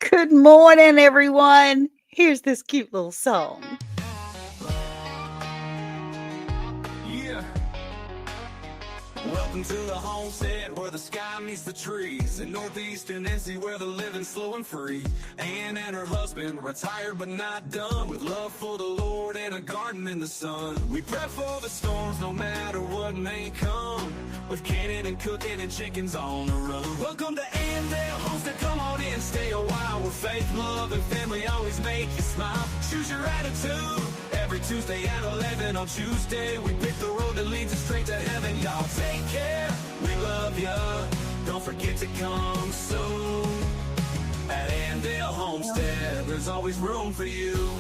Good morning, everyone. Here's this cute little song. Yeah. Welcome to the homestead where the sky meets the trees. In northeast Tennessee where the living's slow and free. Ann and her husband, retired but not done. With love for the Lord and a garden in the sun. We prep for the storms no matter what may come. With canning and cooking and chickens on the run. Welcome to Andale Homestead, come on in, stay a while. Where faith, love, and family always make you smile. Choose your attitude. Every Tuesday at 11 on ChooseDay, we pick the road that leads us straight to heaven. Y'all take care, we love ya. Don't forget to come soon. At Andale Homestead, there's always room for you.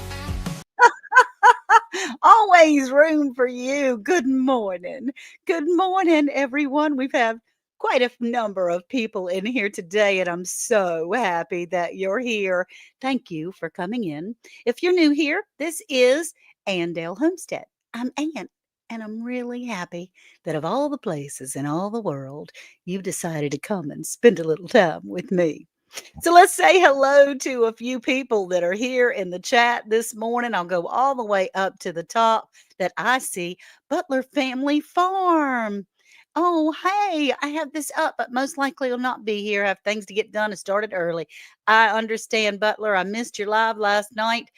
Always room for you. Good morning. Good morning, everyone. We've had quite a number of people in here today, and I'm so happy that you're here. Thank you for coming in. If you're new here, this is Andale Homestead. I'm Ann, and I'm really happy that of all the places in all the world, you've decided to come and spend a little time with me. So let's say hello to a few people that are here in the chat this morning. I'll go all the way up to the top that I see Butler Family Farm. Oh, hey, I have this up, but most likely will not be here. I have things to get done. It started early. I understand, Butler. I missed your live last night.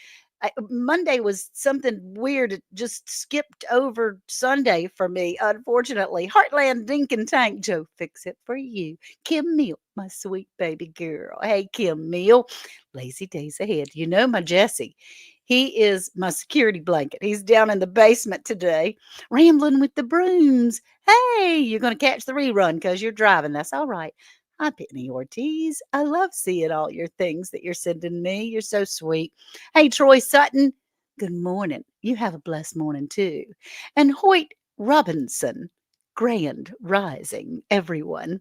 Monday was something weird. It just skipped over Sunday for me, unfortunately. Heartland Dink and Tank, Joe, fix it for you. Kim Mill, my sweet baby girl. Hey, Kim Mill, lazy days ahead. You know my Jesse. He is my security blanket. He's down in the basement today, rambling with the brooms. Hey, you're going to catch the rerun because you're driving. That's all right. Hi, Penny Ortiz. I love seeing all your things that you're sending me. You're so sweet. Hey, Troy Sutton. Good morning. You have a blessed morning too. And Hoyt Robinson. Grand rising, everyone.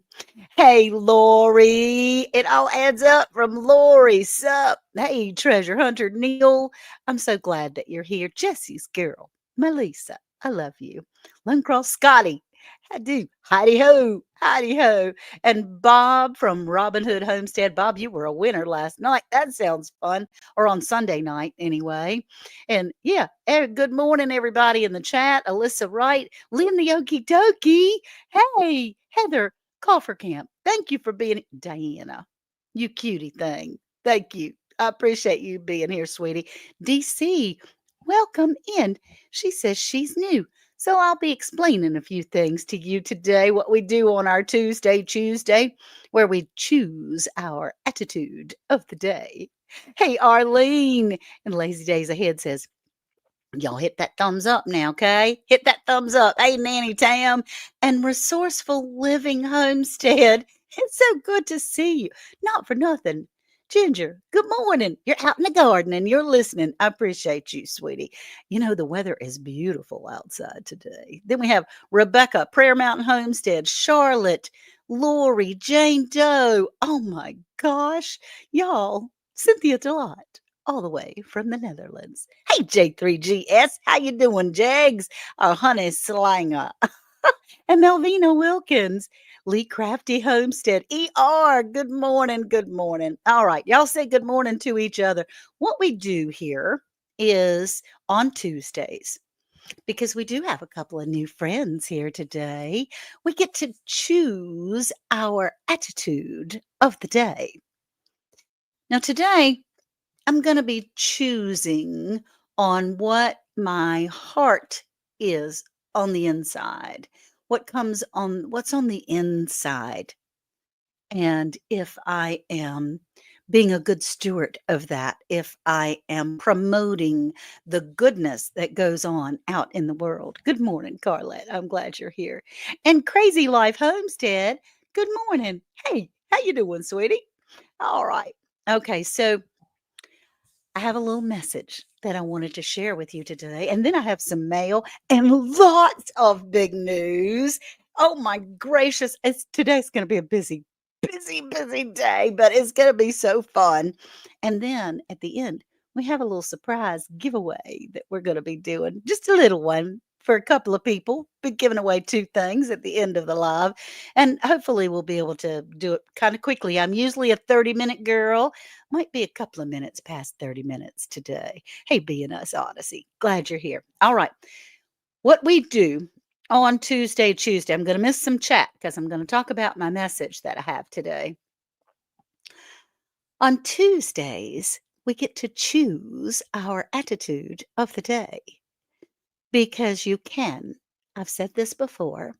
Hey, Lori. It all adds up from Lori. Sup? Hey, treasure hunter Neil. I'm so glad that you're here. Jesse's girl, Melissa. I love you. Lone Cross Scotty. I do. Heidi ho. Heidi ho. And Bob from Robin Hood Homestead. Bob, you were a winner last night. That sounds fun. Or on Sunday night, anyway. And yeah, good morning, everybody in the chat. Alyssa Wright, Lynn the Okie Dokie. Hey, Heather Coffercamp. Thank you for being Diana. You cutie thing. Thank you. I appreciate you being here, sweetie. DC, welcome in. She says she's new. So I'll be explaining a few things to you today, what we do on our Tuesday, where we choose our attitude of the day. Hey, Arlene. And Lazy Days Ahead says, y'all hit that thumbs up now, okay? Hit that thumbs up. Hey, Nanny Tam and Resourceful Living Homestead. It's so good to see you. Not for nothing. Ginger, good morning. You're out in the garden and you're listening. I appreciate you, sweetie. You know, the weather is beautiful outside today. Then we have Rebecca, Prayer Mountain Homestead, Charlotte, Lori, Jane Doe. Oh my gosh. Y'all, Cynthia Delight all the way from the Netherlands. Hey, J3GS, how you doing, Jags? Our honey slanger. And Melvina Wilkins, Lee Crafty Homestead, ER. Good morning, good morning. All right, y'all say good morning to each other. What we do here is on Tuesdays, because we do have a couple of new friends here today, we get to choose our attitude of the day. Now, today, I'm going to be choosing on what my heart is on the inside, what's on the inside. And if I am being a good steward of that, if I am promoting the goodness that goes on out in the world. Good morning, Carlette. I'm glad you're here. And Crazy Life Homestead. Good morning. Hey, how you doing, sweetie? All right. Okay, so I have a little message that I wanted to share with you today. And then I have some mail and lots of big news. Oh my gracious. Today's going to be a busy day, but it's going to be so fun. And then at the end, we have a little surprise giveaway that we're going to be doing, just a little one for a couple of people. Be giving away 2 things at the end of the live, and hopefully we'll be able to do it kinda quickly. I'm usually a 30-minute girl, might be a couple of minutes past 30 minutes today. Hey, being us Odyssey, glad you're here. All right, what we do on Tuesday, I'm gonna miss some chat because I'm gonna talk about my message that I have today. On Tuesdays, we get to choose our attitude of the day because you can. I've said this before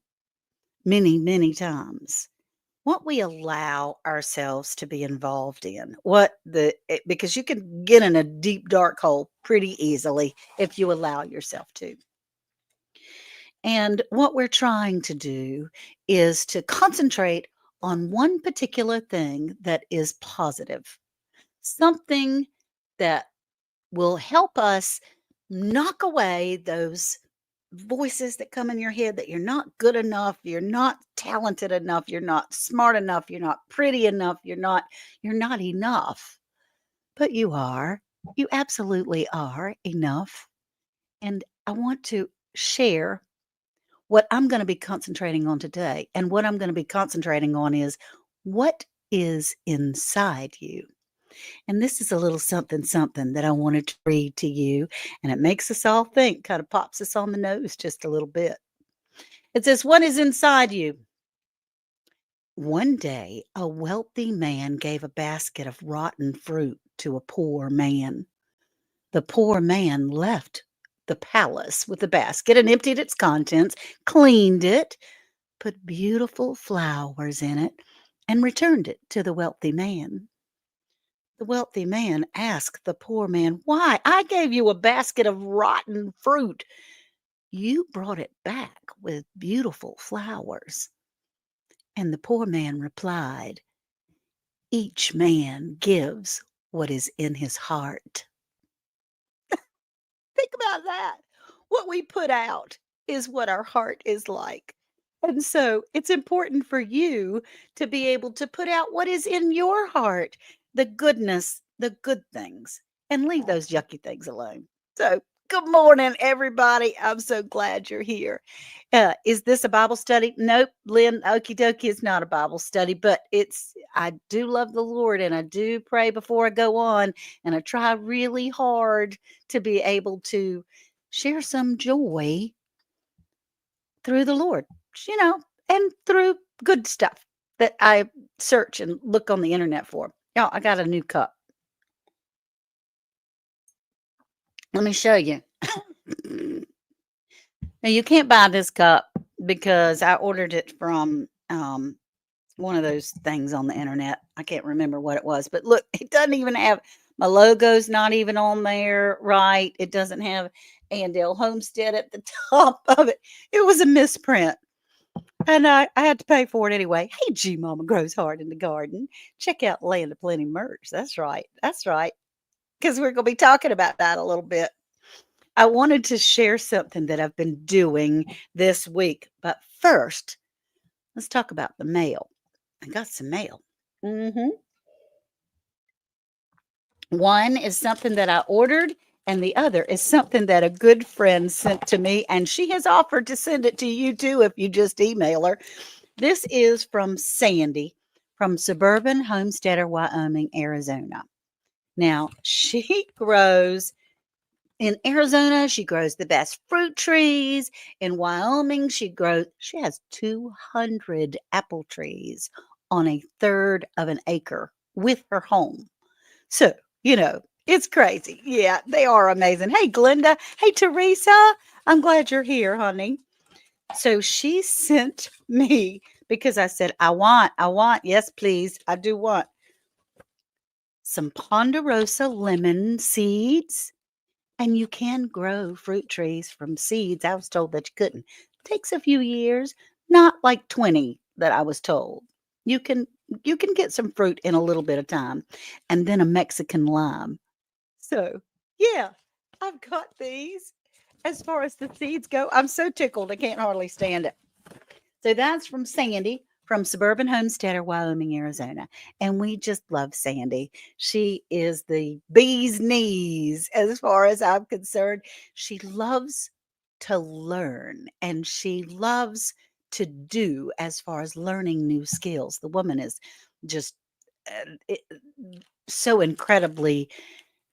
many, many times. What we allow ourselves to be involved in, because you can get in a deep, dark hole pretty easily if you allow yourself to. And what we're trying to do is to concentrate on one particular thing that is positive, something that will help us knock away those voices that come in your head that you're not good enough, you're not talented enough, you're not smart enough, you're not pretty enough, you're not enough. But you are. You absolutely are enough. And I want to share what I'm going to be concentrating on today. And what I'm going to be concentrating on is what is inside you. And this is a little something, something that I wanted to read to you. And it makes us all think, kind of pops us on the nose just a little bit. It says, what is inside you? One day, a wealthy man gave a basket of rotten fruit to a poor man. The poor man left the palace with the basket and emptied its contents, cleaned it, put beautiful flowers in it, and returned it to the wealthy man. The wealthy man asked the poor man, why? I gave you a basket of rotten fruit. You brought it back with beautiful flowers. And the poor man replied, each man gives what is in his heart. Think about that. What we put out is what our heart is like. And so it's important for you to be able to put out what is in your heart, the goodness, the good things, and leave those yucky things alone. So, good morning, everybody. I'm so glad you're here. Is this a Bible study? Nope, Lynn, okie dokie, it's not a Bible study, but I do love the Lord and I do pray before I go on, and I try really hard to be able to share some joy through the Lord, you know, and through good stuff that I search and look on the internet for. Y'all, I got a new cup. Let me show you. Now, you can't buy this cup because I ordered it from one of those things on the internet. I can't remember what it was, but look, it doesn't even have my logo's not even on there, right? It doesn't have Andale Homestead at the top of it. It was a misprint. And I had to pay for it anyway. Hey, G Mama grows hard in the garden. Check out Land of Plenty merch. That's right. That's right. Because we're going to be talking about that a little bit. I wanted to share something that I've been doing this week. But first, let's talk about the mail. I got some mail. hmm One is something that I ordered, and the other is something that a good friend sent to me. And she has offered to send it to you too if you just email her. This is from Sandy from suburban Homesteader, Wyoming, Arizona. Now, she grows in Arizona, she grows the best fruit trees. In Wyoming, she has 200 apple trees on a third of an acre with her home. So, it's crazy. Yeah, they are amazing. Hey, Glenda. Hey, Teresa. I'm glad you're here, honey. So she sent me because I said, I want, yes, please, I do want some Ponderosa lemon seeds. And you can grow fruit trees from seeds. I was told that you couldn't. Takes a few years, not like 20 that I was told. You can you can get some fruit in a little bit of time. And then a Mexican lime. So, yeah, I've got these. As far as the seeds go, I'm so tickled I can't hardly stand it. So that's from Sandy from suburban Homesteader, Wyoming, Arizona. And we just love Sandy. She is the bee's knees as far as I'm concerned. She loves to learn and she loves to do as far as learning new skills. The woman is just so incredibly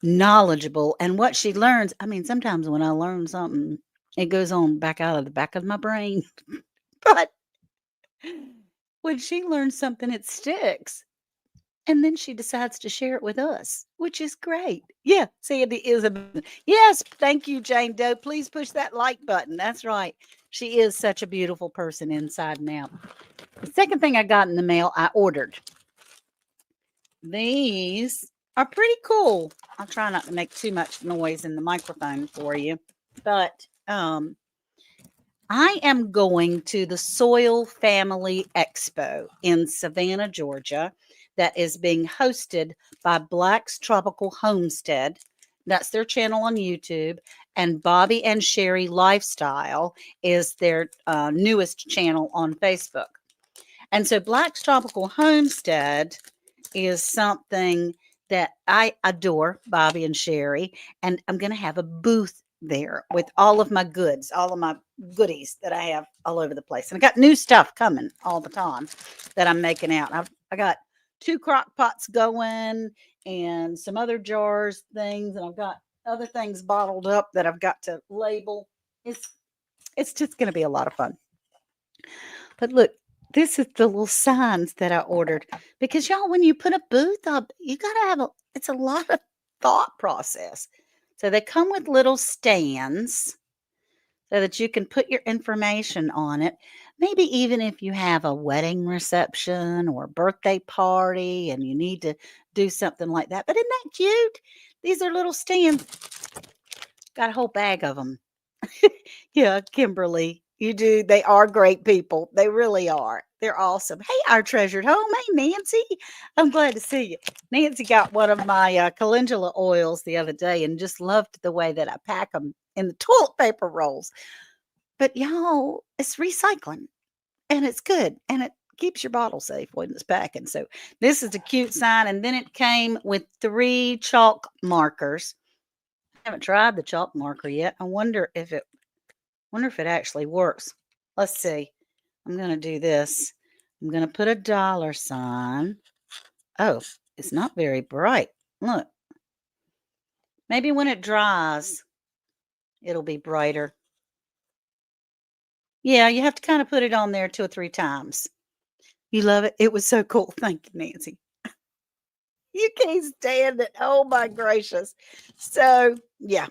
knowledgeable. And what she learns, I mean, sometimes when I learn something, it goes on back out of the back of my brain. But when she learns something, it sticks. And then she decides to share it with us, which is great. Yeah, Sandy is a yes. Thank you, Jane Doe. Please push that like button. That's right. She is such a beautiful person inside and out. The second thing I got in the mail, I ordered. These are pretty cool. I'll try not to make too much noise in the microphone for you, but I am going to the Soil Family Expo in Savannah, Georgia, that is being hosted by Black's Tropical Homestead. That's their channel on YouTube. And Bobby and Sherry Lifestyle is their newest channel on Facebook. And so Black's Tropical Homestead is something that I adore, Bobby and Sherry. And I'm going to have a booth there with all of my goods, all of my goodies that I have all over the place. And I got new stuff coming all the time that I'm making out. I got 2 crock pots going and some other jars things, and I've got other things bottled up that I've got to label. It's just going to be a lot of fun. But look, this is the little signs that I ordered because y'all, when you put a booth up, you gotta have it's a lot of thought process. So they come with little stands so that you can put your information on it. Maybe even if you have a wedding reception or a birthday party and you need to do something like that. But isn't that cute? These are little stands. Got a whole bag of them. Yeah, Kimberly, you do. They are great people. They really are. They're awesome. Hey, our treasured home. Hey, Nancy. I'm glad to see you. Nancy got one of my calendula oils the other day and just loved the way that I pack them in the toilet paper rolls. But y'all, it's recycling and it's good and it keeps your bottle safe when it's packing. So this is a cute sign. And then it came with 3 chalk markers. I haven't tried the chalk marker yet. I wonder if it actually works. Let's see. I'm going to do this. I'm going to put a dollar sign. Oh, it's not very bright. Look. Maybe when it dries, it'll be brighter. Yeah, you have to kind of put it on there 2 or 3 times. You love it? It was so cool. Thank you, Nancy. You can't stand it. Oh my gracious. So, yeah.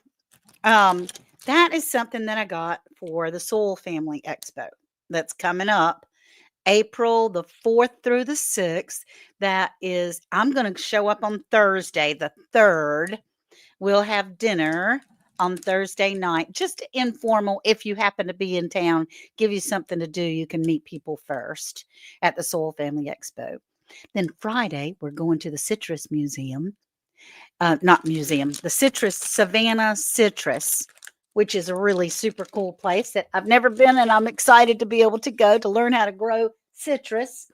That is something that I got for the Soul Family Expo that's coming up April the 4th through the 6th. That is, I'm going to show up on Thursday, the 3rd. We'll have dinner on Thursday night, just informal. If you happen to be in town, give you something to do. You can meet people first at the Soul Family Expo. Then Friday, we're going to the Citrus Museum. Not museum, the Citrus, Savannah Citrus, which is a really super cool place that I've never been, and I'm excited to be able to go to learn how to grow citrus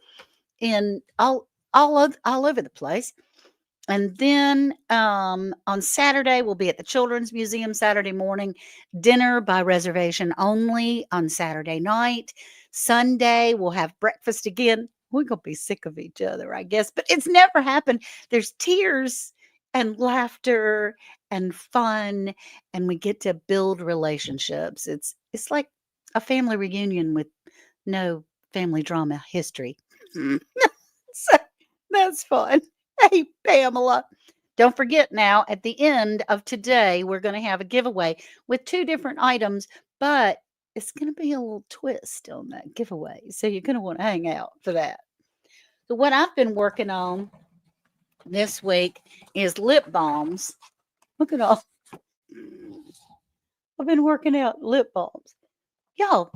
in all over the place. And then on Saturday, we'll be at the Children's Museum Saturday morning, dinner by reservation only on Saturday night. Sunday, we'll have breakfast again. We're going to be sick of each other, I guess, but it's never happened. There's tears and laughter and fun, and we get to build relationships. It's like a family reunion with no family drama history. So that's fun. Hey, Pamela. Don't forget now, at the end of today, we're going to have a giveaway with 2 different items, but it's going to be a little twist on that giveaway. So you're going to want to hang out for that. So, what I've been working on this week is lip balms. Look at all. I've been working out lip balms. Y'all,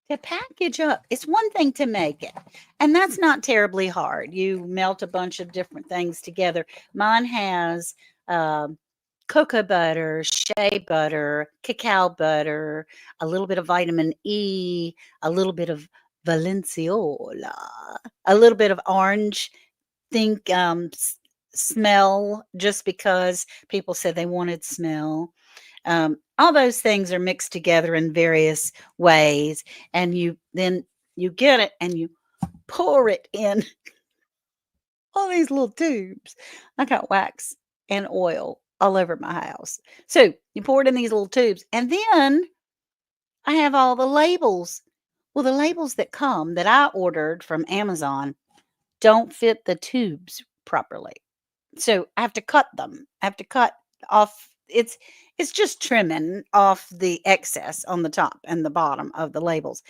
to package up, it's one thing to make it, and that's not terribly hard. You melt a bunch of different things together. Mine has cocoa butter, shea butter, cacao butter, a little bit of vitamin E, a little bit of Valenciola, a little bit of orange. Think smell, just because people said they wanted smell. All those things are mixed together in various ways, and you get it and you pour it in all these little tubes. I got wax and oil all over my house. So you pour it in these little tubes, and then I have all the labels. Well, the labels that come that I ordered from Amazon don't fit the tubes properly. So I have to cut them. I have to cut off it's just trimming off the excess on the top and the bottom of the labels.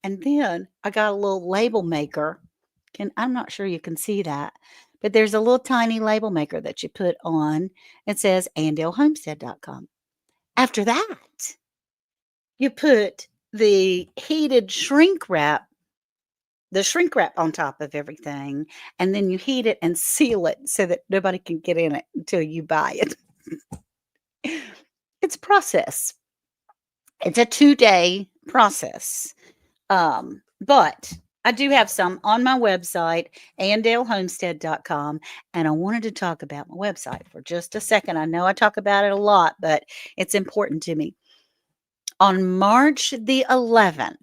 And then I got a little label maker. I'm not sure you can see that, but there's a little tiny label maker that you put on. It says AndaleHomestead.com. After that, you put the shrink wrap on top of everything, and then you heat it and seal it so that nobody can get in it until you buy it. It's a process. It's a 2-day process. But I do have some on my website, andalehomestead.com, and I wanted to talk about my website for just a second. I know I talk about it a lot, but it's important to me. On March the 11th,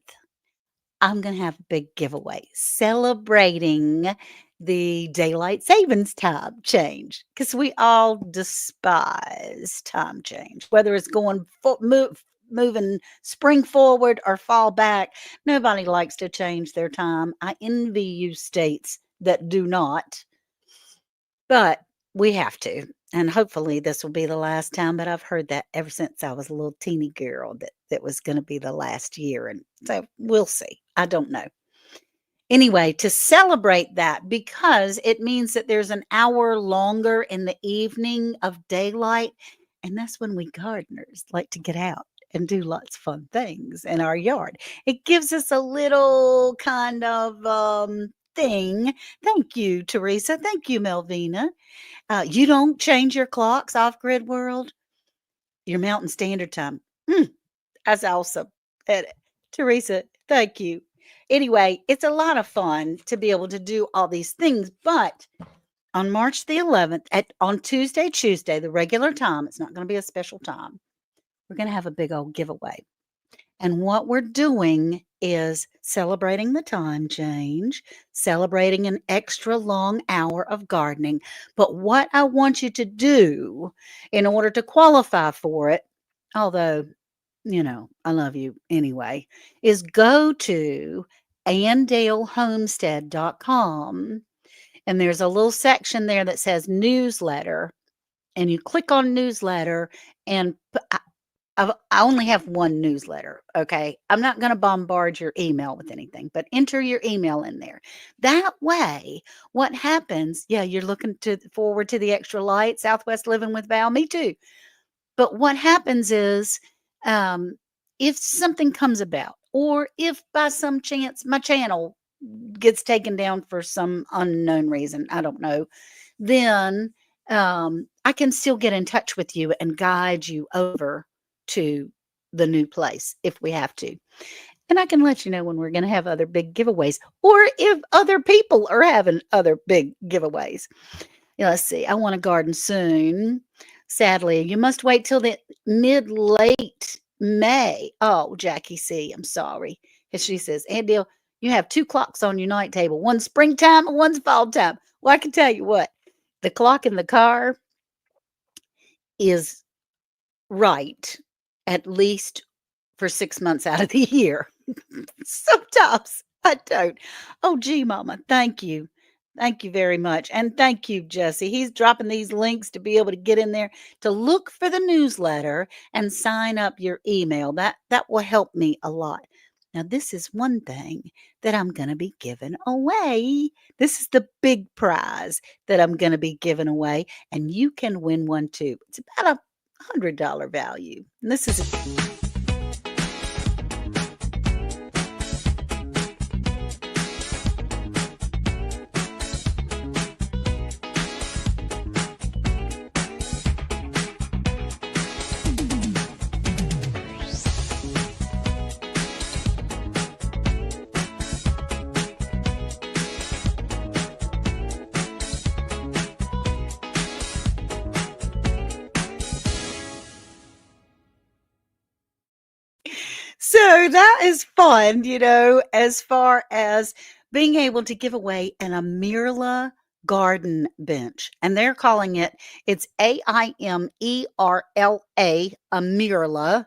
I'm going to have a big giveaway celebrating the daylight savings time change because we all despise time change, whether it's moving spring forward or fall back. Nobody likes to change their time. I envy you states that do not, but we have to. And hopefully this will be the last time. But I've heard that ever since I was a little teeny girl that was going to be the last year. And so we'll see. I don't know. Anyway, to celebrate that, because it means that there's an hour longer in the evening of daylight. And that's when we gardeners like to get out and do lots of fun things in our yard. It gives us a little kind of thing. Thank you, Teresa. Thank you, Melvina. You don't change your clocks off grid world, your Mountain Standard Time. That's awesome. Teresa, thank you. Anyway, it's a lot of fun to be able to do all these things. But on March the 11th, on Tuesday, the regular time, it's not going to be a special time. We're going to have a big old giveaway. And what we're doing is celebrating the time change, celebrating an extra long hour of gardening. But what I want you to do in order to qualify for it, although, I love you anyway, is go to andalehomestead.com. And there's a little section there that says newsletter. And you click on newsletter and I only have one newsletter, okay? I'm not going to bombard your email with anything, but enter your email in there. That way, what happens, you're looking forward to the extra light, Southwest Living with Val, me too. But what happens is if something comes about, or if by some chance my channel gets taken down for some unknown reason, I don't know, then I can still get in touch with you and guide you over to the new place if we have to. And I can let you know when we're going to have other big giveaways, or if other people are having other big giveaways. Let's see. I want to garden soon. Sadly, you must wait till the mid-late May. Oh, Jackie C., I'm sorry. And she says, Andale, you have 2 clocks on your night table. One's springtime and one's fall time. Well, I can tell you what. The clock in the car is right at least for 6 months out of the year. Sometimes I don't. Oh, gee, Mama, thank you. Thank you very much. And thank you, Jesse. He's dropping these links to be able to get in there to look for the newsletter and sign up your email. That will help me a lot. Now, this is one thing that I'm going to be giving away. This is the big prize that I'm going to be giving away, and you can win one too. It's about $100 value. And this is So that is fun, as far as being able to give away an Amirla garden bench. And they're calling it's Aimera, Amirla,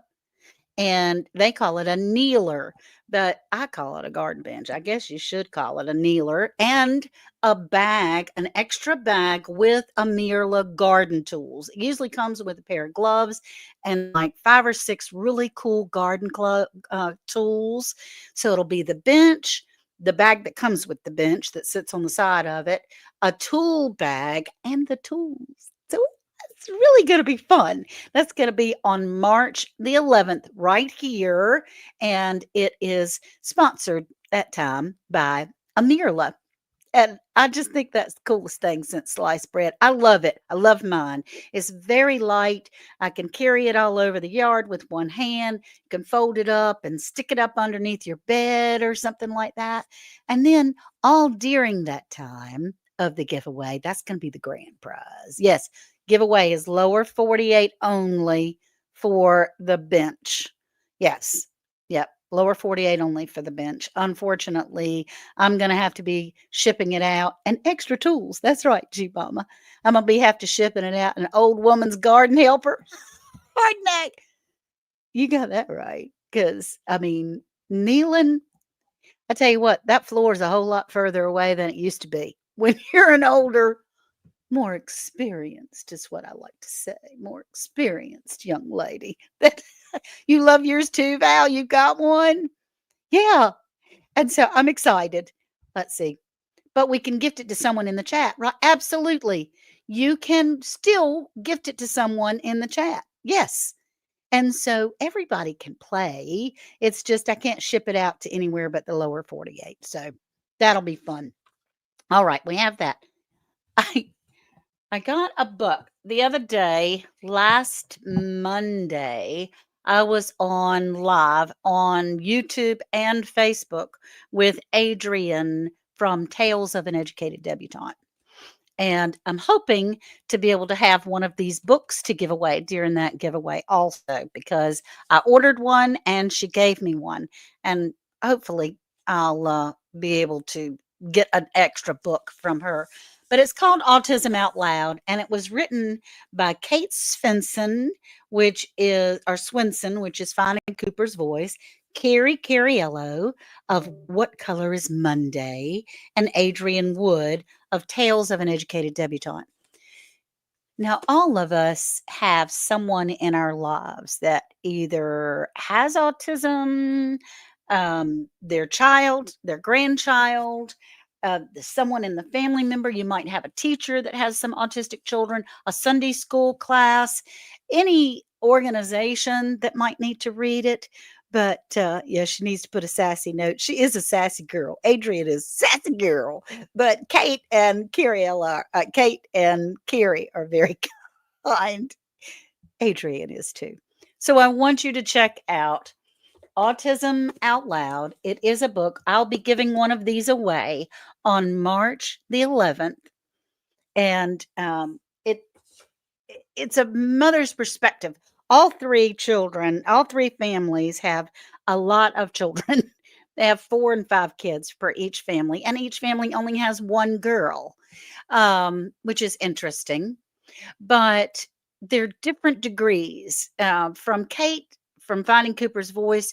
and they call it a kneeler, but I call it a garden bench. I guess you should call it a kneeler, and a bag, an extra bag with a Mirla garden tools. It usually comes with a pair of gloves and like 5 or 6 really cool garden tools. So it'll be the bench, the bag that comes with the bench that sits on the side of it, a tool bag, and the tools. So it's really going to be fun. That's going to be on March the 11th, right here. And it is sponsored that time by Amirla. And I just think that's the coolest thing since sliced bread. I love it. I love mine. It's very light. I can carry it all over the yard with one hand. You can fold it up and stick it up underneath your bed or something like that. And then all during that time of the giveaway, that's going to be the grand prize. Yes, giveaway is lower 48 only for the bench. Yes. Yep. Lower 48 only for the bench. Unfortunately, I'm gonna have to be shipping it out, and extra tools. That's right, G Mama. I'm gonna be have to shipping it out. An old woman's garden helper. Hard neck. You got that right. Cause I mean, kneeling, I tell you what, that floor is a whole lot further away than it used to be. When you're an older, more experienced is what I like to say. More experienced young lady. That you love yours too, Val. You got one? Yeah. And so I'm excited. Let's see. But we can gift it to someone in the chat, right? Absolutely. You can still gift it to someone in the chat. Yes. And so everybody can play. It's just I can't ship it out to anywhere but the lower 48. So that'll be fun. All right, we have that. I I got a book the other day, last Monday. I was on live on YouTube and Facebook with Adrian from Tales of an Educated Debutante. And I'm hoping to be able to have one of these books to give away during that giveaway also, because I ordered one and she gave me one. And hopefully I'll be able to get an extra book from her. But it's called Autism Out Loud, and it was written by Kate Svensson, or Swinson, which is Finding Cooper's Voice, Carrie Cariello of What Color is Monday, and Adrian Wood of Tales of an Educated Debutante. Now, all of us have someone in our lives that either has autism, their child, their grandchild, someone in the family member. You might have a teacher that has some autistic children, a Sunday school class, any organization that might need to read it. But yeah, she needs to put a sassy note. She is a sassy girl. Adrian is sassy girl, but Kate and Carrie are very kind. Adrian is too. So I want you to check out Autism Out Loud. It is a book. I'll be giving one of these away on March the 11th, and it's a mother's perspective. All three families have a lot of children. They have 4 and 5 kids per each family, and each family only has one girl, which is interesting. But they're different degrees. From Kate, from Finding Cooper's Voice,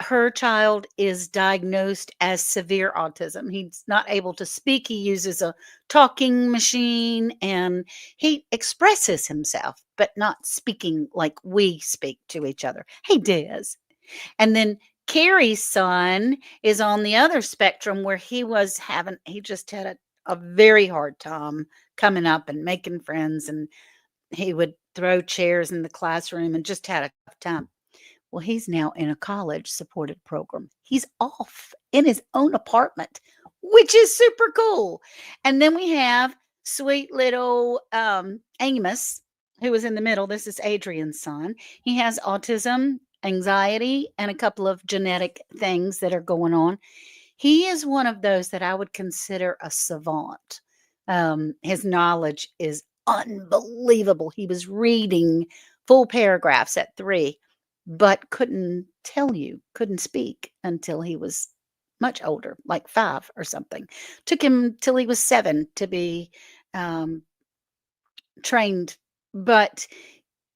her child is diagnosed as severe autism. He's not able to speak. He uses a talking machine and he expresses himself, but not speaking like we speak to each other. He does. And then Carrie's son is on the other spectrum where he just had a very hard time coming up and making friends, and he would throw chairs in the classroom and just had a tough time. Well, he's now in a college supported program. He's off in his own apartment, which is super cool. And then we have sweet little Amos, who is in the middle. This is Adrian's son. He has autism, anxiety, and a couple of genetic things that are going on. He is one of those that I would consider a savant. His knowledge is unbelievable. He was reading full paragraphs at 3. but couldn't speak until he was much older, like 5 or something. Took him till he was 7 to be, um, trained, but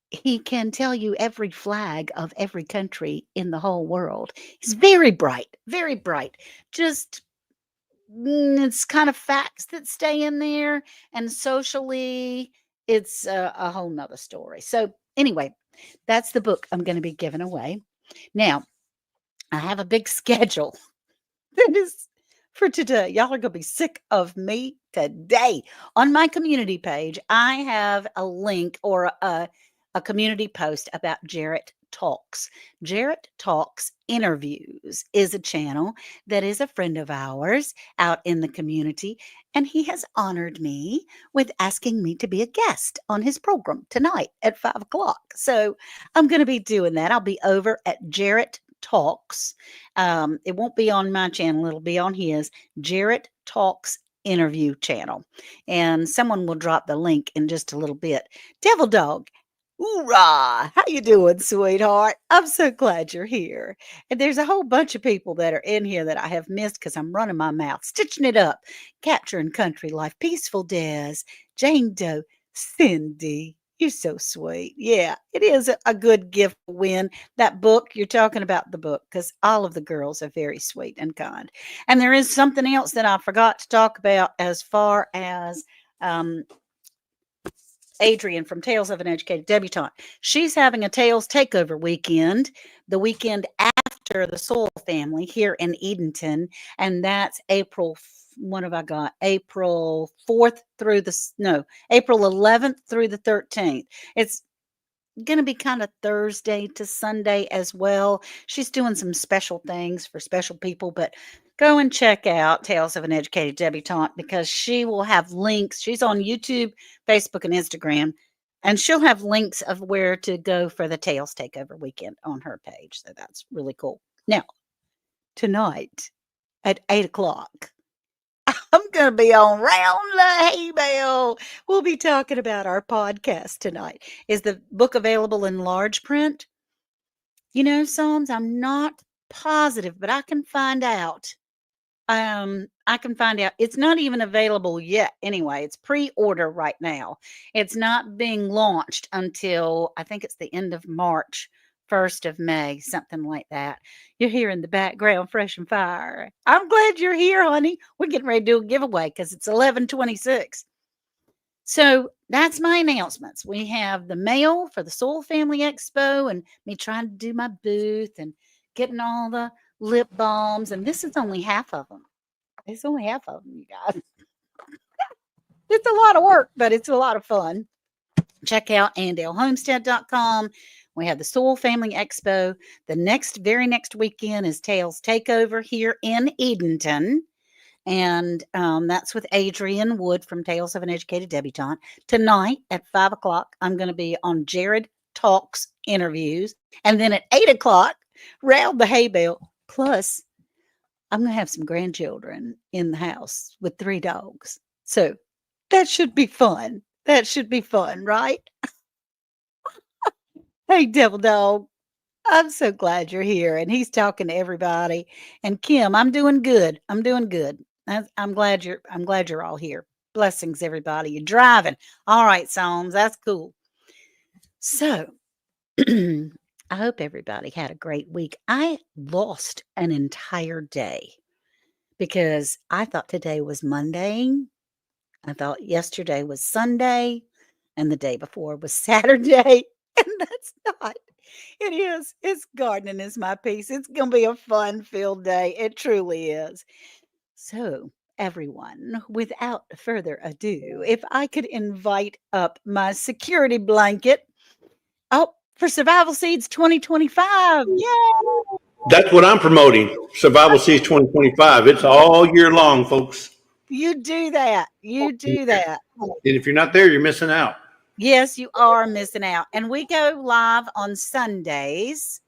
he can tell you every flag of every country in the whole world. He's very bright, very bright. Just it's kind of facts that stay in there, and socially, it's a whole nother story. So, anyway, that's the book I'm going to be giving away. Now, I have a big schedule that is for today. Y'all are going to be sick of me today. On my community page, I have a link or a community post about Jarrett Talks. Jarrett Talks Interviews is a channel that is a friend of ours out in the community, and he has honored me with asking me to be a guest on his program tonight at 5 o'clock. So I'm going to be doing that. I'll be over at Jarrett Talks. It won't be on my channel, it'll be on his Jarrett Talks interview channel. And someone will drop the link in just a little bit. Devil Dog, hoorah! How you doing, sweetheart? I'm so glad you're here. And there's a whole bunch of people that are in here that I have missed because I'm running my mouth, stitching it up, capturing country life. Peaceful Des, Jane Doe, Cindy. You're so sweet. Yeah, it is a good gift to win. That book, you're talking about the book because all of the girls are very sweet and kind. And there is something else that I forgot to talk about as far as um, Adrian from Tales of an Educated Debutante. She's having a Tales Takeover weekend, the weekend after the Soul Family here in Edenton, and that's April. What have I got? April 4th through the no, April 11th through the 13th. It's going to be kind of Thursday to Sunday as well. She's doing some special things for special people, but go and check out Tales of an Educated Debutante because she will have links. She's on YouTube, Facebook, and Instagram, and she'll have links of where to go for the Tales Takeover weekend on her page. So that's really cool. Now, tonight at 8 o'clock, I'm going to be on Round the Hay Bale. We'll be talking about our podcast tonight. Is the book available in large print? You know, Psalms, I'm not positive, but I can find out. I can find out. It's not even available yet anyway. It's pre-order right now. It's not being launched until I think it's the end of March, 1st of May, something like that. You're here in the background, fresh and fire. I'm glad you're here, honey. We're getting ready to do a giveaway because it's 11:26. So that's my announcements. We have the mail for the Soul Family Expo and me trying to do my booth and getting all the lip balms. And this is only half of them. It's only half of them, you guys. It's a lot of work, but it's a lot of fun. Check out andalehomestead.com. We have the Soul Family Expo. The very next weekend is Tales Takeover here in Edenton. And that's with Adrian Wood from Tales of an Educated Debutante. Tonight at 5 o'clock, I'm going to be on Jared Talks Interviews. And then at 8 o'clock, Round the Hay Bale. Plus, I'm going to have some grandchildren in the house with 3 dogs. So that should be fun. That should be fun, right? Hey, Devil Dog. I'm so glad you're here. And he's talking to everybody. And Kim, I'm doing good. I'm doing good. I'm glad you're all here. Blessings, everybody. You're driving. All right, Psalms. That's cool. So I hope everybody had a great week. I lost an entire day because I thought today was Monday. I thought yesterday was Sunday and the day before was Saturday. And that's not. It is. It's gardening is my piece. It's going to be a fun filled day. It truly is. So, everyone, without further ado, if I could invite up my security blanket. Oh, for Survival Seeds 2025. Yay! That's what I'm promoting. Survival Seas 2025. It's all year long, folks. You do that. You do that. And if you're not there, you're missing out. Yes, you are missing out. And we go live on Sundays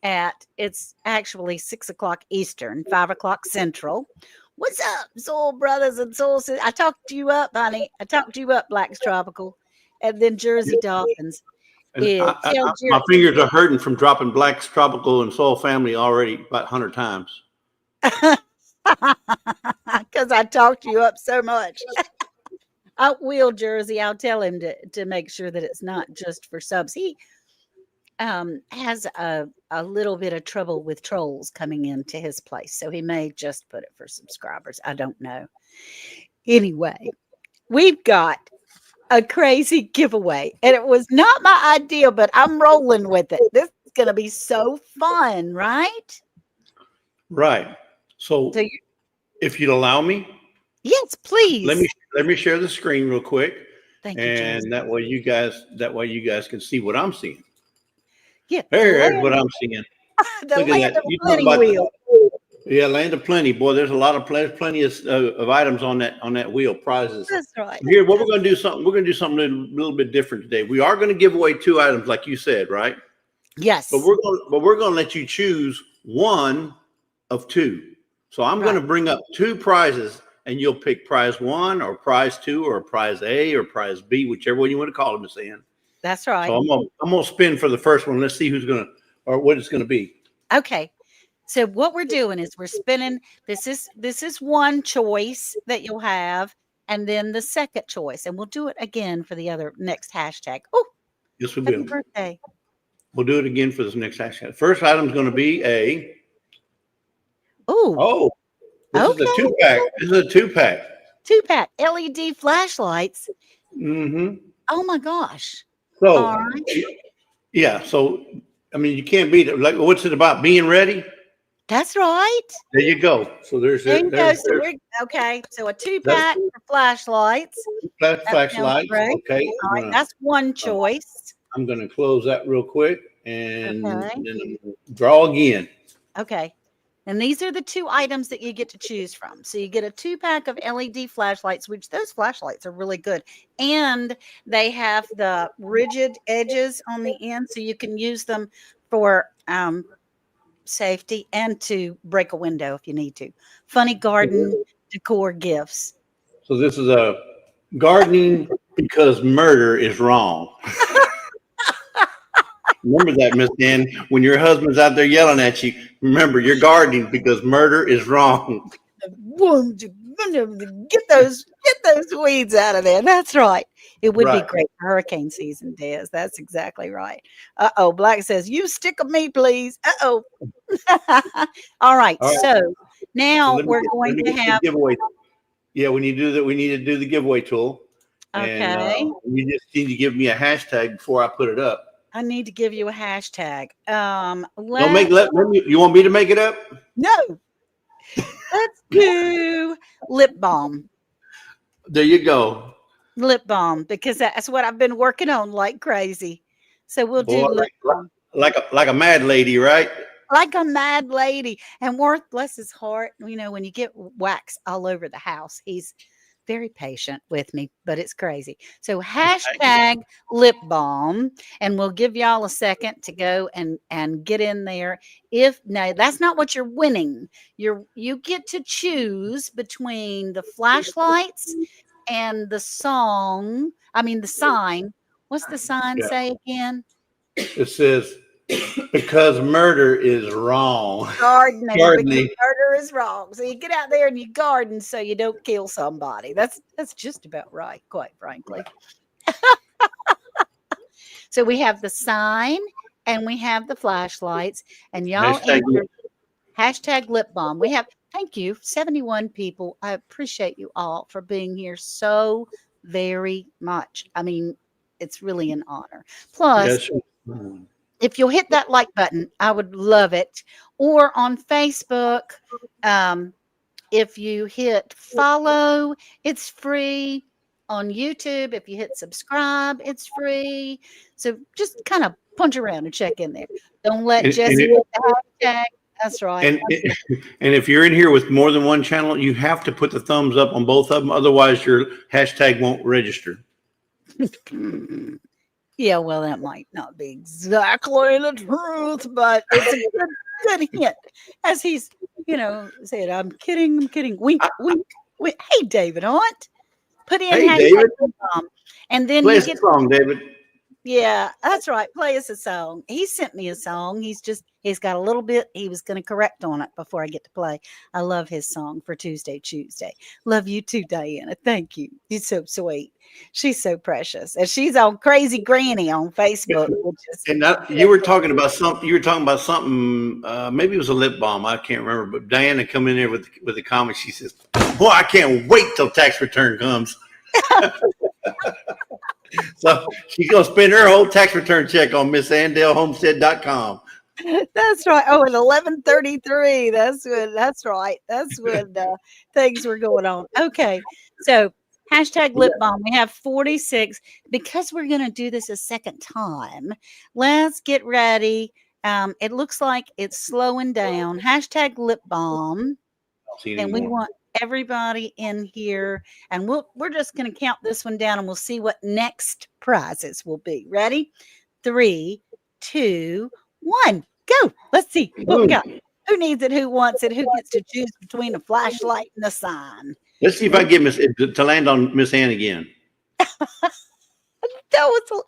it's actually 6 o'clock Eastern, 5 o'clock Central. What's up, soul brothers and soul sisters? I talked you up, honey. I talked you up, Black's Tropical, and then Jersey Dolphins. And Tell my Jerry. fingers are hurting from dropping Black's Tropical and Soul Family already about 100 times. Because I talked you up so much. I will, Jersey. I'll tell him to make sure that it's not just for subs. He has a little bit of trouble with trolls coming into his place, so he may just put it for subscribers. I don't know. Anyway, we've got a crazy giveaway, and it was not my idea, but I'm rolling with it. This is going to be so fun, right? Right. So So, if you'd allow me, yes, let me please. let me share the screen real quick, Thank you, Jersey. and that way you guys can see what I'm seeing. Yeah, There's what I'm seeing. the Look at land that. of You talk plenty about wheel. yeah, land of plenty. Boy, there's a lot of plenty of items on that wheel, prizes. That's right. Here, what we're going to do something. We're going to do something a little bit different today. We are going to give away 2 items, like you said, right? Yes. But we're going to let you choose one of 2. So I'm going to bring up 2 prizes, and you'll pick prize 1 or prize 2 or prize A or prize B, whichever one you want to call them, Miss Ann. That's right. So I'm gonna spin for the first one. Let's see who's gonna or what it's gonna be. Okay. So what we're doing is we're spinning. This is one choice that you'll have, and then the second choice, and we'll do it again for the other next hashtag. Oh, Yes, we happy will. birthday! We'll do it again for this next hashtag. First item is gonna be a Oh, this is a okay. 2-pack. This is a 2-pack. 2-pack LED flashlights. Mm-hmm. Oh my gosh! All So right. yeah, so I mean you can't beat it. Like what's it about? Being ready? That's right. There you go. So there's There it. you go. So we're okay. So a 2-pack for flashlights. That sounds flashlights. great. Okay. All right, that's one choice. I'm gonna close that real quick and Okay. then I'm gonna draw again. Okay. And these are the 2 items that you get to choose from. So you get a 2-pack of LED flashlights, which those flashlights are really good. And they have the rigid edges on the end, so you can use them for safety and to break a window if you need to. Funny garden decor gifts. So this is a gardening because murder is wrong. Remember that, Miss Ann. When your husband's out there yelling at you, remember you're gardening because murder is wrong. Get those weeds out of there. That's right. It would be Right. great for hurricane season, Des. That's exactly right. Uh-oh. Black says, you stick of me, please. Uh-oh. All right. All right. So So now we're let going me to get the have, giveaway. Yeah, we need to do that. We need to do the giveaway tool. And okay. you just need to give me a hashtag before I put it up. I need to give you a hashtag. Don't let me, you want me to make it up? No. Let's do lip balm. There you go. Lip balm, because that's what I've been working on like crazy. So we'll do Boy, lip balm. like a mad lady, right? Like a mad lady. And Worth, bless his heart, you know, when you get wax all over the house, he's very patient with me, but it's crazy. So hashtag lip balm, and we'll give y'all a second to go and get in there. If now that's not what you're winning. You get to choose between the flashlights and the song. I mean the sign. What's the sign Yeah. say again? It says because murder is wrong. Gardening. Gardening. Because murder is wrong. So you get out there and you garden so you don't kill somebody. That's just about right, quite frankly. So we have the sign and we have the flashlights, and y'all answer hashtag lip balm. We have, thank you, 71 people. I appreciate you all for being here so very much. I mean, it's really an honor. Plus, Yes. if you'll hit that like button, I would love it. Or on Facebook, if you hit follow, it's free. On YouTube, if you hit subscribe, it's free. So just kind of punch around and check in there. Don't let Jesse hit the hashtag. That's right. And if you're in here with more than one channel, you have to put the thumbs up on both of them. Otherwise, your hashtag won't register. Yeah, well, that might not be exactly the truth, but it's a good hint. As he's, said, I'm kidding. Wink, wink, wink. Hey, David, Aunt, put in Hey, hashtag David. lip balm. And then Play you a get song, David. Yeah, that's right. Play us a song. He sent me a song. He's got a little bit he was going to correct on it before I get to play. I love his song for Tuesday. Love you too, Diana. Thank you. You're so sweet. She's so precious. And she's on Crazy Granny on Facebook, which is And you were talking about something. You were talking about something. Maybe it was a lip balm. I can't remember. But Diana come in there with the comment. She says, "Boy, I can't wait till tax return comes." So she's gonna spend her whole tax return check on MissAndaleHomestead.com. that's right. Oh, at 11:33. That's right. That's when things were going on. Okay. So hashtag lip balm. We have 46 because we're going to do this a second time. Let's get ready. It looks like it's slowing down. Hashtag lip balm. See it And we anymore. want everybody in here. And we're just going to count this one down and we'll see what next prizes will be. Ready? 3, 2, 1. Go. Let's see what we got. Who needs it? Who wants it? Who gets to choose between a flashlight and a sign? Let's see if I can get to land on Miss Ann again. That was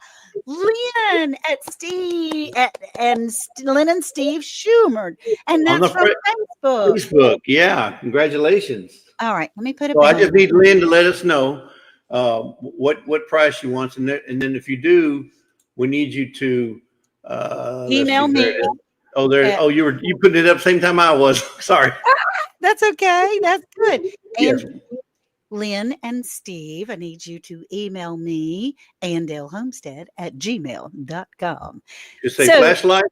Lynn at Steve Lynn and Steve Schumer, and On that's the from Facebook. Facebook, yeah. Congratulations. All right, let me put it So I behind. just need Lynn to let us know what price she wants, and then if you do, we need you to Email me. You putting it up same time I was. Sorry. That's okay. That's good. Yes. And Lynn and Steve, I need you to email me, andalehomestead@gmail.com. Just say So- flashlight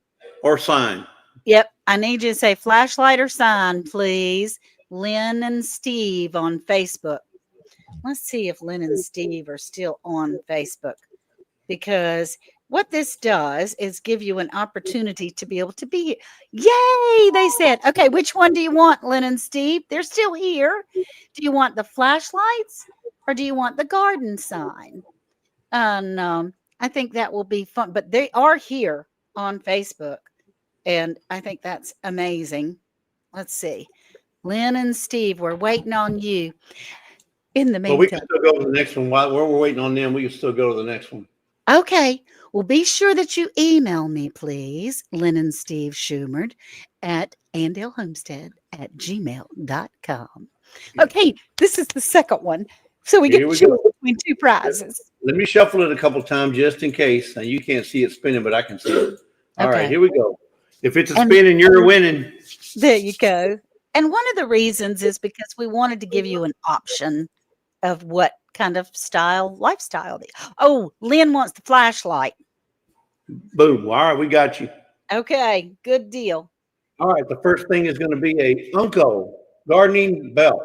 or sign. Yep, I need you to say flashlight or sign, please. Lynn and Steve on Facebook. Let's see if Lynn and Steve are still on Facebook, because what this does is give you an opportunity to be able to be here. Yay, they said. Okay, which one do you want, Lynn and Steve? They're still here. Do you want the flashlights or do you want the garden sign? And I think that will be fun. But they are here on Facebook, and I think that's amazing. Let's see. Lynn and Steve, we're waiting on you. In the Well, we can meantime, still go to the next one. While we're waiting on them, we can still go to the next one. okay. Well, be sure that you email me, please, Lynn and Steve Schumert at andalehomestead@gmail.com. Okay, this is the second one. So we Here get to we choose go. between two prizes. Let me shuffle it a couple times just in case. Now you can't see it spinning, but I can see it. All right, Okay. here we go. If it's a And- spinning, you're winning. There you go. And one of the reasons is because we wanted to give you an option of what kind of lifestyle. Oh, Lynn wants the flashlight. Boom. All right, we got you. Okay, good deal. All right, the first thing is going to be a Uncle gardening belt.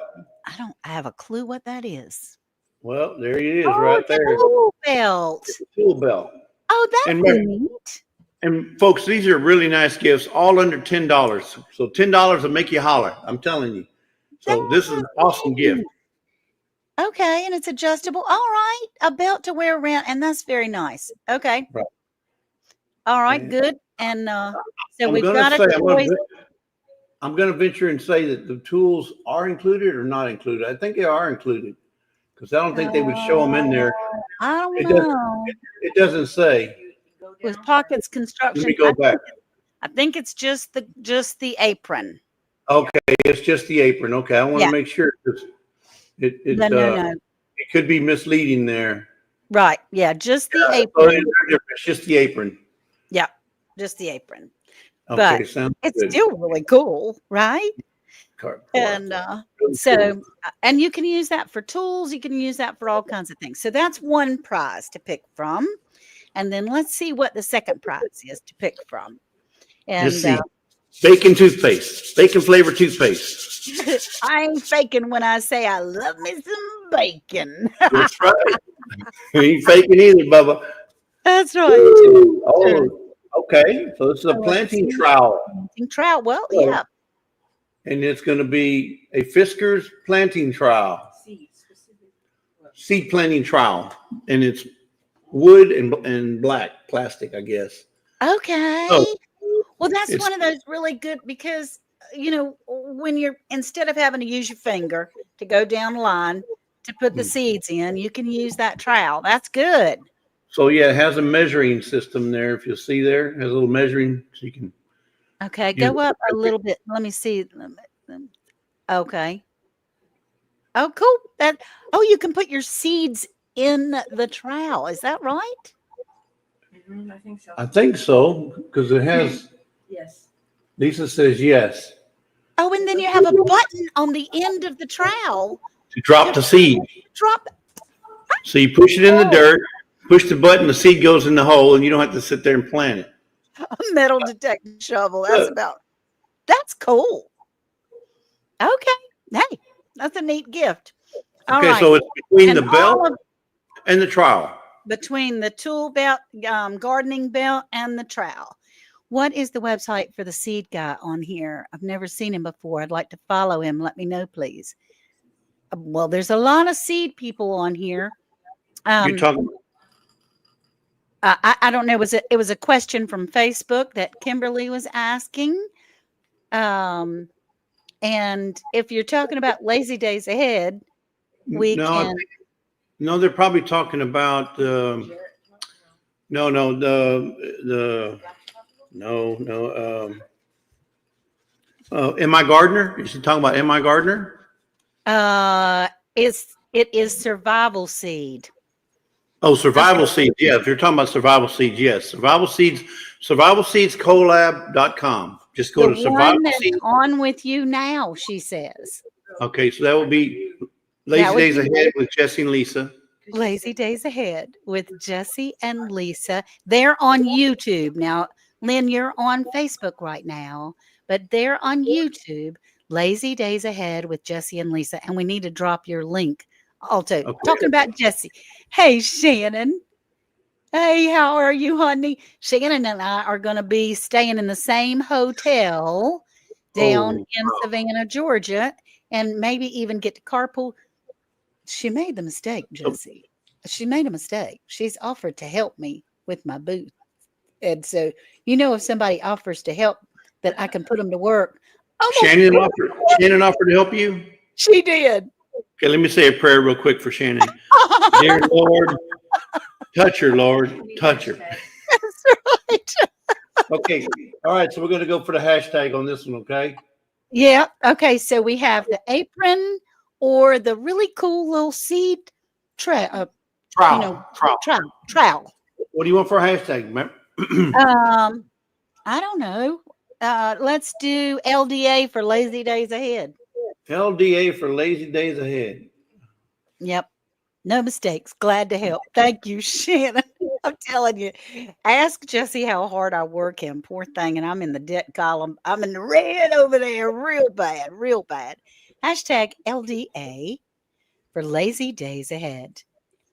I don't have a clue what that is. Well, there it is, right it's a there. tool belt. Tool belt. Oh, that's And neat. And folks, these are really nice gifts, all under $10. So $10 will make you holler. I'm telling you. So this is an awesome gift. Okay, and it's adjustable. All right, a belt to wear around, and that's very nice. Okay. Right. All right, And good. And so I'm we've gonna got a say, choice. I'm going to venture and say that the tools are included or not included. I think they are included because I don't think they would show them in there. I don't It doesn't- know. It doesn't say. With pockets construction. Let me go back. I think it's just the apron. Okay, it's just the apron. Okay, I want Yeah. to make sure because No. it could be misleading there. Right. Yeah, just the So apron. it's just the apron. Yeah, just the apron. Okay, But sounds It's good. still really cool, right? And Really so, cool. and you can use that for tools. You can use that for all kinds of things. So that's one prize to pick from. And then let's see what the second prize is to pick from. And Let's see. Bacon toothpaste, bacon flavored toothpaste. I ain't faking when I say I love me some bacon. That's right. You ain't faking either, Bubba. That's right. Oh, okay. So this is a Oh, planting let's see. trowel, Planting trout. Well, Oh. yeah. and it's going to be a Fisker's planting trowel, seed planting trowel, and it's wood and black plastic, I guess. Okay. Oh, Well, that's it's- one of those really good because, when you're instead of having to use your finger to go down the line to put the Mm. seeds in, you can use that trowel. That's good. So yeah, it has a measuring system there. If you'll see there, it has a little measuring, so you can Okay, use go up a it. little bit. Let me see. Okay. Oh, cool. You can put your seeds in the trowel. Is that right? I think so. I think so because it has. Yes. Lisa says yes. Oh, and then you have a button on the end of the trowel To drop to the seed. drop. So you push it in the Oh, dirt, push the button, the seed goes in the hole, and you don't have to sit there and plant it. a metal detecting shovel. Look. That's cool. Okay. Hey, that's a neat gift. All Okay, right. so it's between And the belt all of and the trowel. between the tool belt, gardening belt, and the trowel. What is the website for the seed guy on here? I've never seen him before. I'd like to follow him. Let me know, please. Well, there's a lot of seed people on here. You're talking. I don't know. It was a question from Facebook that Kimberly was asking. Um, and if you're talking about lazy days ahead, we No, can. no, they're probably talking about. No, no, the no, no. Am I Gardener? Is she talking about Am I Gardener? It is survival seed. Oh, survival Okay. seeds. Yeah, if you're talking about survival seeds, yes. Survivalseedscolab.com. Just go The to survival one that's seeds. on with you now, she says. Okay, so that will be That Lazy would Days be Ahead with Jesse and Lisa. Lazy Days Ahead with Jesse and Lisa. They're on YouTube. Now, Lynn, you're on Facebook right now, but they're on YouTube. Lazy Days Ahead with Jesse and Lisa. And we need to drop your link. Also, Okay. talking about Jesse. Hey, Shannon. Hey, how are you, honey? Shannon and I are going to be staying in the same hotel down Oh, in Savannah, Georgia, and maybe even get to carpool. She made the mistake, so Jesse. She made a mistake. She's offered to help me with my booth. And so, if somebody offers to help that I can put them to work, I'm going to Shannon put offered. Shannon offered to help you. She did. Okay, let me say a prayer real quick for Shannon. Dear Lord, touch her, Lord, touch her. That's right. Okay, all right. So we're gonna go for the hashtag on this one. Okay. Yeah. Okay. So we have the apron or the really cool little seed Trowel. Trowel. trowel. What do you want for a hashtag? Um, I don't know. Let's do LDA for Lazy Days Ahead. LDA for Lazy Days Ahead. Yep. No mistakes. Glad to help. Thank you, Shannon. I'm telling you, ask Jesse how hard I work him. Poor thing. And I'm in the debt column. I'm in the red over there. Real bad. Real bad. Hashtag LDA for Lazy Days Ahead.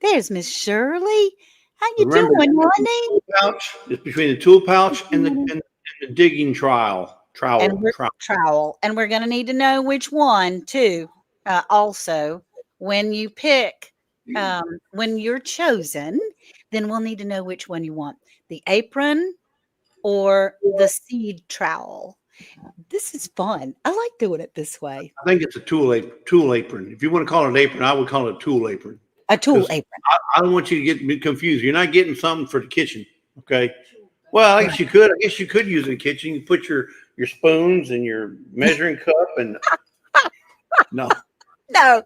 There's Miss Shirley. How you Remember, doing, honey? pouch. It's between the tool pouch and the digging trowel. And we're Trowel. trowel. And we're going to need to know which one, too. Also, when you pick, when you're chosen, then we'll need to know which one you want, the apron or the seed trowel. This is fun. I like doing it this way. I think it's a tool apron. If you want to call it an apron, I would call it a tool apron. A tool Because apron. I don't want you to get me confused. You're not getting something for the kitchen. Okay. Well, I guess you could. I guess you could use it in the kitchen. You put your spoons and your measuring cup and no. No,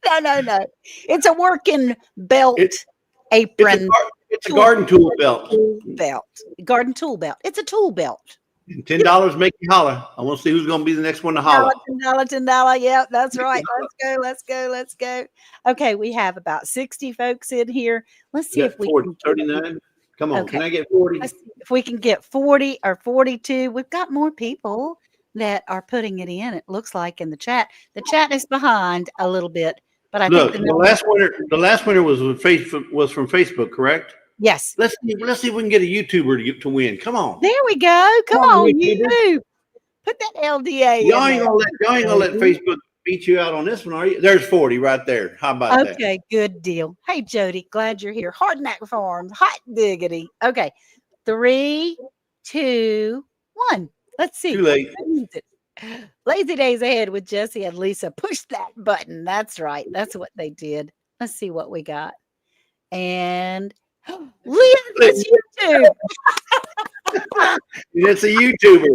no, no, no. It's a working belt It's apron. it's a garden tool belt. Tool belt. Garden tool belt. It's a tool belt. $10 make you holler. I want to see who's going to be the next one to holler. $10. Yeah, that's right. Let's go. Let's go. Let's go. Okay, we have about 60 folks in here. Let's see if we 40, can 39. Come on, Okay. can I get 40? Let's see if we can get 40 or 42. We've got more people that are putting it in. It looks like in the chat. The chat is behind a little bit, but I Look, think the last winner was from Facebook, correct? yes. Let's see if we can get a YouTuber to win. Come on. There we go. Come on, YouTuber. YouTube. Put that LDA Y'all in ain't there. gonna let Facebook beat you out on this one, are you? There's 40 right there. How about that? Okay, good deal. Hey, Jody, glad you're here. Hardknack Farms, hot diggity. Okay, 3, 2, 1. Let's see. Too late. Lazy Days Ahead with Jesse and Lisa. Push that button. That's right. That's what they did. Let's see what we got. And Lynn, it's YouTube. It's a YouTuber.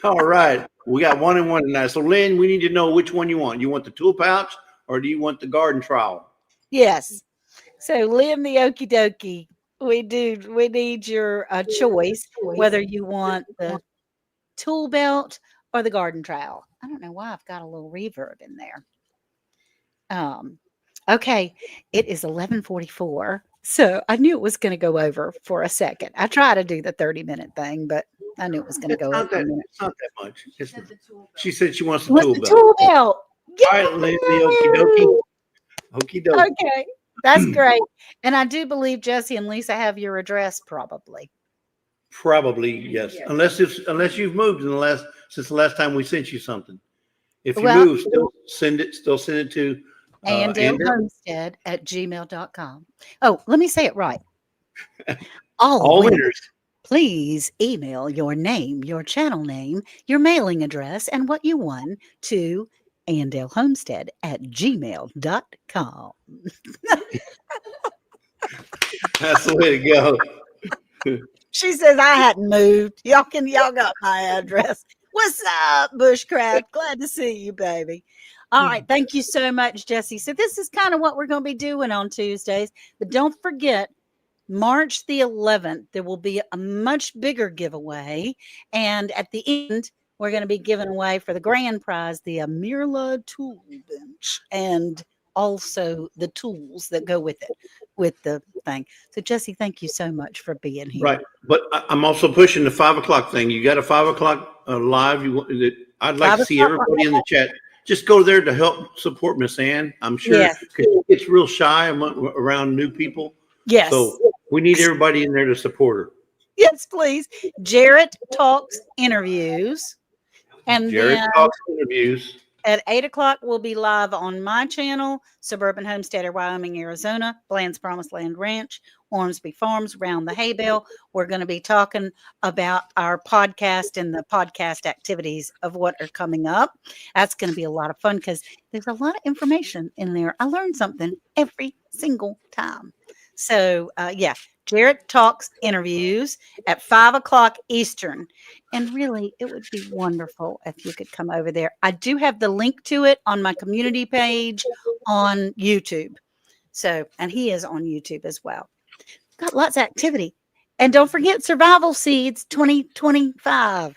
All right. We got 1 and 1 tonight. So, Lynn, we need to know which one you want. You want the tool pouch or do you want the garden trowel? Yes. So, Lynn the Okie Dokie, we need your choice, whether you want the tool belt or the garden trowel. I don't know why I've got a little reverb in there. Okay, it is 11:44. So I knew it was going to go over for a second. I try to do the 30-minute thing, but I knew it was going to It's go over not that, a minute. it's not that much. It's, Said the tool she belt. said she wants the What's tool the belt. tool belt? All right, Lynn, the okie dokie. Okie dokie. Okay, that's great. And I do believe Jesse and Lisa have your address probably. Probably yes, unless you've moved since the last time we sent you something. If you Well, move, still send it to Andale. Homestead at gmail.com. Oh, let me say it right. All All winners. winners. Please email your name, your channel name, your mailing address, and what you won to Homestead at gmail.com. That's the way to go. She says I hadn't moved. Y'all got my address. What's up, Bushcraft? Glad to see you, baby. All right. Thank you so much, Jesse. So this is kind of what we're going to be doing on Tuesdays. But don't forget, March the 11th, there will be a much bigger giveaway. And at the end, we're going to be giving away for the grand prize the Amirla tool bench and also the tools that go with it, with the thing. So, Jesse, thank you so much for being here. Right, but I'm also pushing the 5 o'clock thing. You got a 5 o'clock live. I'd like to see everybody in the chat. Just go there to help support Miss Ann. I'm sure Yes. it's real shy around new people. Yes. So we need everybody in there to support her. Yes, please. Jarrett Talks Interviews. And Jared then Talks Interviews. at 8 o'clock, we'll be live on my channel, Suburban Homesteader, Wyoming, Arizona, Bland's Promised Land Ranch, Ormsby Farms, Round the Hay Bale. We're going to be talking about our podcast and the podcast activities of what are coming up. That's going to be a lot of fun because there's a lot of information in there. I learn something every single time. So, yeah, Jarrett Talks Interviews at 5 o'clock Eastern. And really, it would be wonderful if you could come over there. I do have the link to it on my community page on YouTube. So, and he is on YouTube as well. Got lots of activity. And don't forget Survival Seeds 2025. That's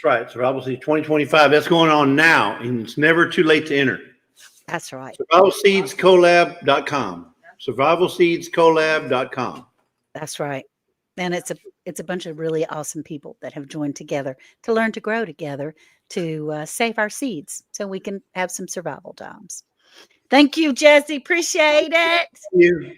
right. Survival Seeds 2025. That's going on now, and it's never too late to enter. That's right. SurvivalSeedsCollab.com. SurvivalSeedsCollab.com. That's right. And it's a bunch of really awesome people that have joined together to learn to grow together to save our seeds so we can have some survival times. Thank you, Jesse. Appreciate it. Thank you.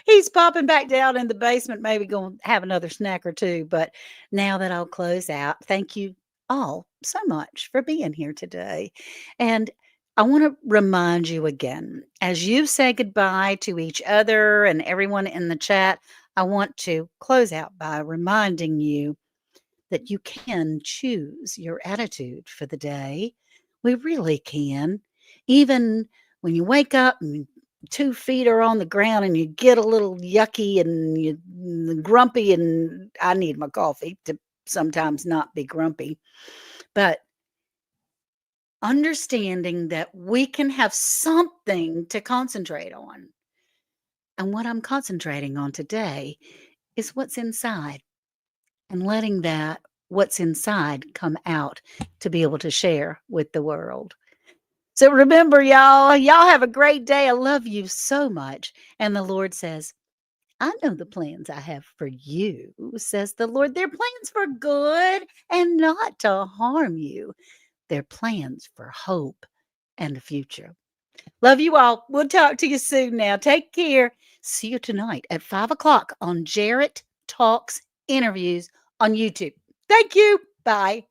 He's popping back down in the basement, maybe going to have another snack or two. But now that I'll close out, thank you all so much for being here today. And I want to remind you again, as you say goodbye to each other and everyone in the chat, I want to close out by reminding you that you can choose your attitude for the day. We really can. Even when you wake up and 2 feet are on the ground and you get a little yucky and you grumpy, and I need my coffee to sometimes not be grumpy, but understanding that we can have something to concentrate on. And what I'm concentrating on today is what's inside, and letting that what's inside come out to be able to share with the world. So remember, y'all have a great day. I love you so much. And the Lord says, I know the plans I have for you, says the Lord. They're plans for good and not to harm you. They're plans for hope and a future. Love you all. We'll talk to you soon now. Take care. See you tonight at 5 o'clock on Jarrett Talks Interviews on YouTube. Thank you. Bye.